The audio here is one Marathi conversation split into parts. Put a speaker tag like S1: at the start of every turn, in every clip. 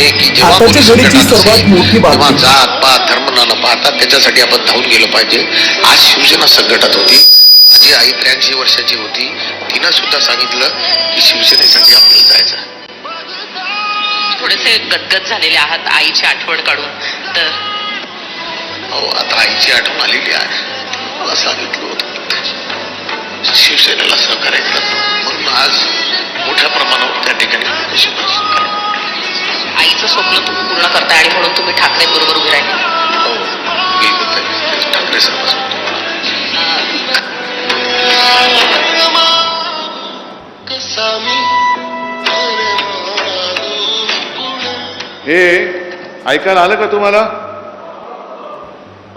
S1: आहे की जेव्हा
S2: आताच्या
S1: कोणी
S2: घडीची
S1: संकटात
S2: सर्वात
S1: असेल,
S2: मोठी
S1: तेव्हा
S2: बातमी
S1: जात पात धर्म न पाहता त्याच्यासाठी आपण धावून गेलो पाहिजे. आज शिवसेना संकटात होती. माझी आई 83 वर्षाची होती. तिनं सुद्धा सांगितलं की शिवसेनेसाठी आपल्याला जायचं.
S3: थोडेसे गदगद झालेले आहात आईची आठवण काढून. तर
S1: अहो, आता आईची आठवण आलेली आहे. मला सांगितलं होतं शिवसेनेला सहकार्य करत, म्हणून आज मोठ्या प्रमाणावर त्या ठिकाणी
S3: आईचं स्वप्न तुम्ही पूर्ण करताय आणि म्हणून तुम्ही ठाकरे बरोबर उभे राहिले.
S1: हो, बिलकुल ताई. ठाकरे साहेब
S4: हे ऐकायला आलं का तुम्हाला?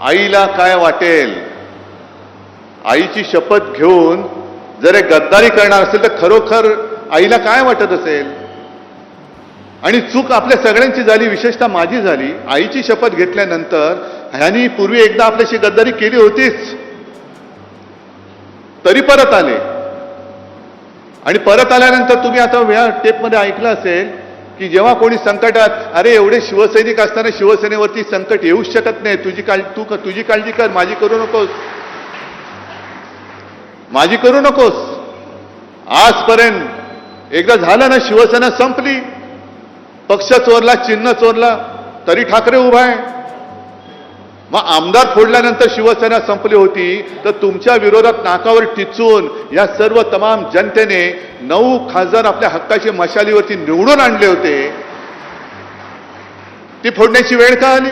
S4: आईला काय वाटेल? आईची शपथ घेऊन जर हे गद्दारी करणार असेल तर खरोखर आईला काय वाटत असेल? आणि चूक आपल्या सगळ्यांची झाली, विशेषतः माझी झाली. आईची शपथ घेतल्यानंतर ह्यांनी पूर्वी एकदा आपल्याशी गद्दारी केली होतीच, तरी परत आले. आणि परत आल्यानंतर तुम्ही आता या टेपमध्ये ऐकलं असेल की जेव्हा कोणी संकटात, अरे एवढे शिवसैनिक असताना शिवसेनेवरती संकट येऊच शकत नाही, तुझी काळजी कर, माझी करू नकोस, माझी करू नकोस. आजपर्यंत एकदा झालं ना, शिवसेना संपली, पक्ष चोरला, चिन्ह चोरला, तरी ठाकरे उभा आहे. मग आमदार फोडल्यानंतर शिवसेना संपली होती, तर तुमच्या विरोधात नाकावर टिचून या सर्व तमाम जनतेने 9 खासदार आपल्या हक्काची मशालीवरती निवडून आणले होते. ती फोडण्याची वेळ का आली?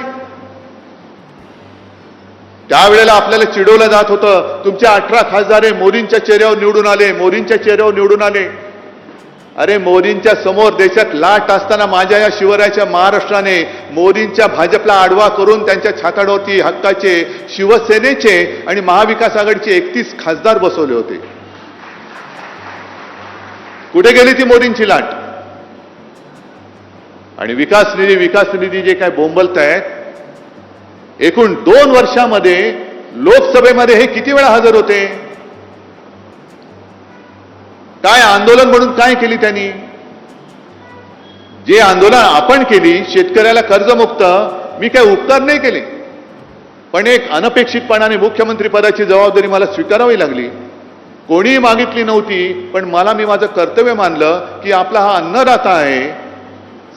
S4: त्यावेळेला आपल्याला चिडवलं जात होतं, तुमचे 18 खासदार मोदींच्या चेहऱ्यावर निवडून आले, मोदींच्या चेहऱ्यावर निवडून आले. अरे मोदींच्या समोर देशात लाट असताना माझ्या या शिवरायाच्या महाराष्ट्राने मोदींच्या भाजपला आडवा करून त्यांच्या छाताडावरती हक्काचे शिवसेनेचे आणि महाविकास आघाडीचे 31 खासदार बसवले होते. कुठे गेली ती मोदींची लाट? आणि विकास निधी जे काय बोंबलत आहेत, एकूण 2 वर्षामध्ये लोकसभेमध्ये हे किती वेळा हजर होते? काय आंदोलन म्हणून काय केली त्यांनी? जे आंदोलन आपण केली, शेतकऱ्याला कर्जमुक्त, मी काय उपकार नाही केले, पण एक अनपेक्षितपणाने मुख्यमंत्री पदाची जबाबदारी मला स्वीकारावी लागली. कोणीही मागितली नव्हती, पण मी माझं कर्तव्य मानलं की आपला हा अन्नदाता आहे.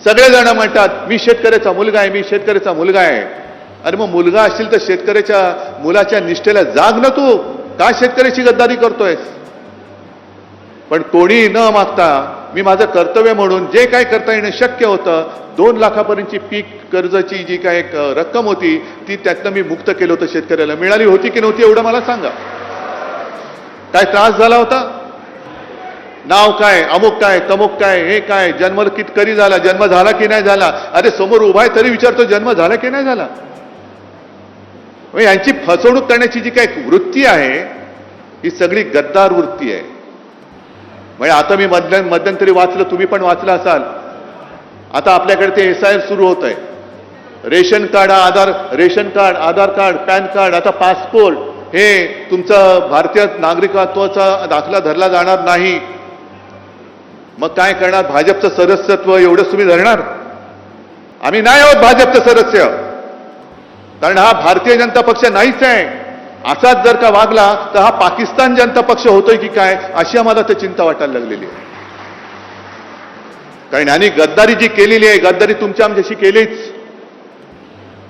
S4: सगळेजण म्हणतात मी शेतकऱ्याचा मुलगा आहे, मी शेतकऱ्याचा मुलगा आहे. अरे मग मुलगा असशील तर शेतकऱ्याच्या मुलाच्या निष्ठेला जाग ना तू, का शेतकऱ्याची गद्दारी करतोयस? पण कोणी न मागता मी माझं कर्तव्य म्हणून जे काय करता येणं शक्य होतं, 2 लाखापर्यंतची पीक कर्जाची जी काय एक रक्कम होती ती त्यातनं मी मुक्त केलं होतं. शेतकऱ्याला मिळाली होती की नव्हती एवढं मला सांगा. काय त्रास झाला होता? नाव काय, अमुक काय, तमुक काय, हे काय, जन्म कधी झाला, जन्म झाला की नाही झाला? अरे समोर उभा आहे तरी विचारतो जन्म झाला की नाही झाला? यांची फसवणूक करण्याची जी काय वृत्ती आहे ही सगळी गद्दार वृत्ती आहे. म्हणजे आता मी मध्यंतरी वाचलं, तुम्ही पण वाचलं असाल, आता आपल्याकडे ते SIR सुरू होत आहे. रेशन कार्ड, आधार कार्ड, पॅन कार्ड, आता पासपोर्ट, हे तुमचं भारतीय नागरिकत्वाचा दाखला धरला जाणार नाही. मग काय करणार? भाजपचं सदस्यत्व एवढंच तुम्ही धरणार? आम्ही नाही आहोत भाजपचं सदस्य, कारण हा भारतीय जनता पक्ष नाहीच आहे. असाच जर का वागला तर हा पाकिस्तान जनता पक्ष होतोय की काय, अशी आम्हाला तर चिंता वाटायला लागलेली आहे. कारण यांनी गद्दारी जी केलेली आहे, गद्दारी तुमच्या आमच्याशी केलीच,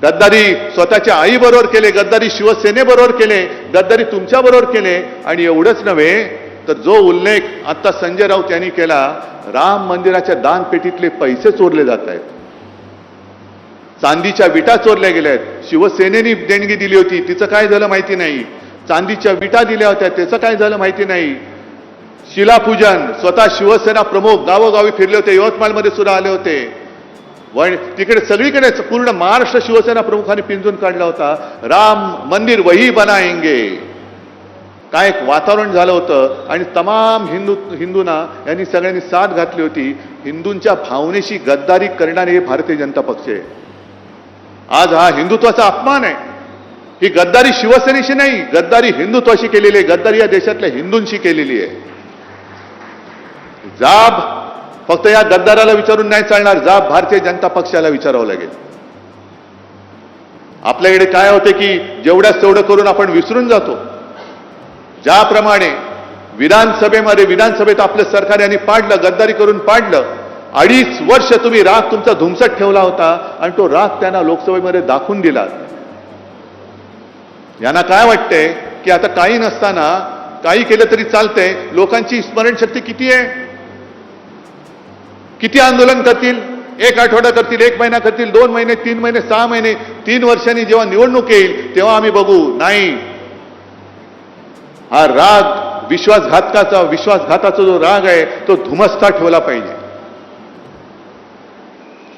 S4: गद्दारी स्वतःच्या आईबरोबर केले, गद्दारी शिवसेनेबरोबर केले, गद्दारी तुमच्याबरोबर केले. आणि एवढंच नव्हे तर जो उल्लेख आता संजय राऊत यांनी केला, राम मंदिराच्या दानपेटीतले पैसे चोरले जात आहेत, चांदीच्या विटा चोरल्या गेल्या आहेत. शिवसेनेने देणगी दिली होती, तिचं काय झालं माहिती नाही. चांदीच्या विटा दिल्या होत्या, त्याचं काय झालं माहिती नाही. शिलापूजन, स्वतः शिवसेना प्रमुख गावोगावी फिरले होते, यवतमाळमध्ये सुद्धा आले होते. तिकडे सगळीकडे पूर्ण महाराष्ट्र शिवसेना प्रमुखांनी पिंजून काढला होता. राम मंदिर वही बनाएंगे, काय एक वातावरण झालं होतं. आणि तमाम हिंदूंना यांनी सगळ्यांनी साथ घातली होती. हिंदूंच्या भावनेशी गद्दारी करणारे हे भारतीय जनता पक्ष आहे. आज हा हिंदुत्वाचा अपमान आहे. ही गद्दारी शिवसेनेशी नाही, गद्दारी हिंदुत्वाशी केलेली आहे, गद्दारी या देशातल्या हिंदूंशी केलेली आहे. जाब फक्त या गद्दाराला विचारून नाही चालणार, जा भारतीय जनता पक्षाला विचारावं लागेल. आपल्याकडे काय होते की जेवढ्याच तेवढं करून आपण विसरून जातो. ज्याप्रमाणे विधानसभेत आपलं सरकार यांनी पाडलं, गद्दारी करून पाडलं. 2.5 वर्ष तुम्ही राग तुमचा धुमसट ठेवला होता आणि तो राग त्यांना लोकसभेमध्ये दाखवून दिला. यांना काय वाटतंय की आता काही नसताना काही केलं तरी चालतंय. लोकांची स्मरणशक्ती किती आहे? किती आंदोलन करतील? 1 आठवडा करतील, 1 महिना करतील, 2 महिने, 3 महिने, 6 महिने, 3 वर्षांनी जेव्हा निवडणूक येईल तेव्हा आम्ही बघू. नाही, हा राग विश्वासघाताचा जो राग आहे तो धुमसता ठेवला पाहिजे.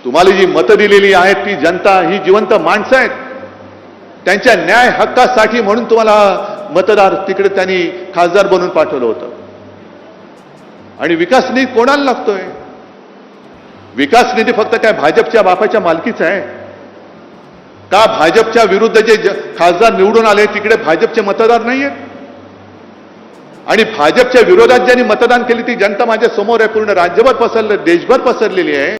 S4: तुम्हाला जी मतं दिलेली आहेत ती जनता, ही जिवंत माणसं आहेत. त्यांच्या न्याय हक्कासाठी म्हणून तुम्हाला मतदार तिकडे त्यांनी खासदार बनवून पाठवलं होतं. आणि विकास निधी कोणाला लागतोय? विकास निधी फक्त काय भाजपच्या बापाच्या मालकीचा आहे का? भाजपच्या विरुद्ध जे खासदार निवडून आले तिकडे भाजपचे मतदार नाही आहेत. आणि भाजपच्या विरोधात ज्यांनी मतदान केली ती जनता माझ्या समोर आहे, पूर्ण राज्यभर पसरले, देशभर पसरलेली आहे.